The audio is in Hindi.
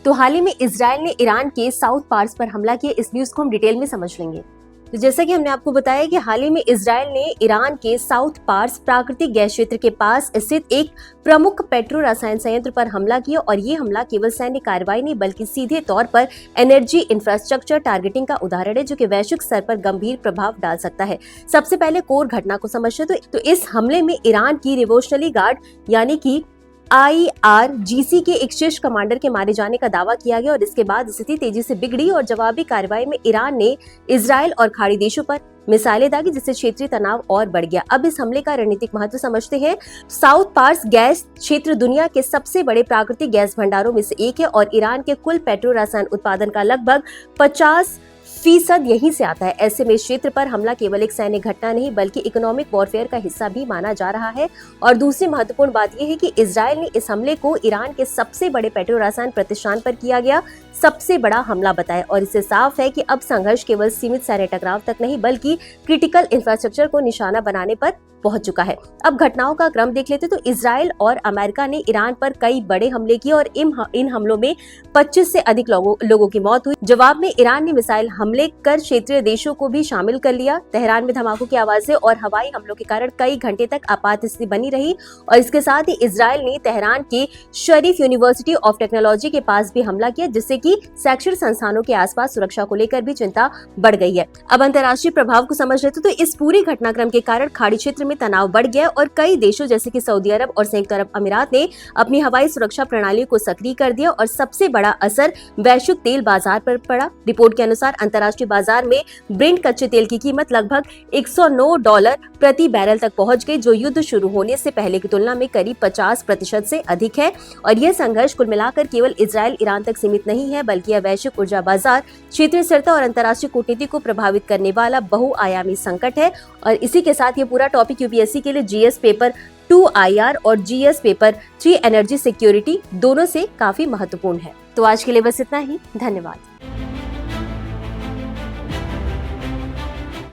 तो हाल ही में इजराइल ने ईरान के साउथ पार्स पर हमला किया, इस न्यूज को हम डिटेल में समझ लेंगे। तो जैसा कि हमने आपको बताया कि हाल ही में इजराइल ने ईरान के साउथ पार्स प्राकृतिक गैस क्षेत्र के पास स्थित एक प्रमुख पेट्रो रसायन संयंत्र पर हमला किया और ये हमला केवल सैन्य कार्रवाई नहीं बल्कि सीधे तौर पर एनर्जी इंफ्रास्ट्रक्चर टारगेटिंग का उदाहरण है, जो कि वैश्विक स्तर पर गंभीर प्रभाव डाल सकता है। सबसे पहले कोर घटना को समझते तो इस हमले में ईरान की रिवोल्यूशनरी गार्ड यानी कि IRGC के एक शीर्ष कमांडर के मारे जाने का दावा किया गया और इसके बाद स्थिति तेजी से बिगड़ी और जवाबी कार्रवाई में ईरान ने इजराइल और खाड़ी देशों पर मिसाइलें दागी, जिससे क्षेत्रीय तनाव और बढ़ गया। अब इस हमले का रणनीतिक महत्व समझते हैं। साउथ पार्स गैस क्षेत्र दुनिया के सबसे बड़े प्राकृतिक गैस भंडारों में से एक है और ईरान के कुल पेट्रो रसायन उत्पादन का लगभग 50% यहीं से आता है। ऐसे में इस क्षेत्र पर हमला केवल एक सैन्य घटना नहीं बल्कि इकोनॉमिक वॉरफेयर का हिस्सा भी माना जा रहा है। और दूसरी महत्वपूर्ण बात यह है कि इजराइल ने इस हमले को ईरान के सबसे बड़े पेट्रो रसायन प्रतिष्ठान पर किया गया सबसे बड़ा हमला बताया और इससे साफ है कि अब संघर्ष केवल सीमित सैन्य टकराव तक नहीं बल्कि क्रिटिकल इंफ्रास्ट्रक्चर को निशाना बनाने पर पहुंच चुका है। अब घटनाओं का क्रम देख लेते तो इजराइल और अमेरिका ने ईरान पर कई बड़े हमले किए और इन हमलों में 25 से अधिक लोगों की मौत हुई। जवाब में ईरान ने मिसाइल हमले कर क्षेत्रीय देशों को भी शामिल कर लिया। तेहरान में धमाकों की आवाजें और हवाई हमलों के कारण कई घंटे तक आपात स्थिति बनी रही और इसके साथ ही इजराइल ने तेहरान के शरीफ यूनिवर्सिटी ऑफ टेक्नोलॉजी के पास भी हमला किया, जिससे कि शैक्षणिक संस्थानों के आसपास सुरक्षा को लेकर भी चिंता बढ़ गई है। अब अंतर्राष्ट्रीय प्रभाव को समझ लेते तो इस पूरे घटनाक्रम के कारण खाड़ी क्षेत्र में तनाव बढ़ गया और कई देशों जैसे कि सऊदी अरब और संयुक्त अरब अमीरात ने अपनी हवाई सुरक्षा प्रणाली को सक्रिय कर दिया और सबसे बड़ा असर वैश्विक तेल बाजार पर पड़ा। रिपोर्ट के अनुसार अंतर्राष्ट्रीय बाजार में ब्रेंट कच्चे तेल की कीमत लगभग $109 प्रति बैरल तक पहुंच गई, जो युद्ध शुरू होने से पहले की तुलना में करीब 50% से अधिक है। और यह संघर्ष कुल मिलाकर केवल इजराइल ईरान तक सीमित नहीं है बल्कि यह वैश्विक ऊर्जा बाजार, क्षेत्रीय स्थिरता और अंतर्राष्ट्रीय कूटनीति को प्रभावित करने वाला बहुआयामी संकट है। और इसी के साथ ये पूरा टॉपिक यूपीएससी के लिए GS पेपर 2 IR और GS पेपर 3 एनर्जी सिक्योरिटी दोनों से काफी महत्वपूर्ण है। तो आज के लिए बस इतना ही। धन्यवाद।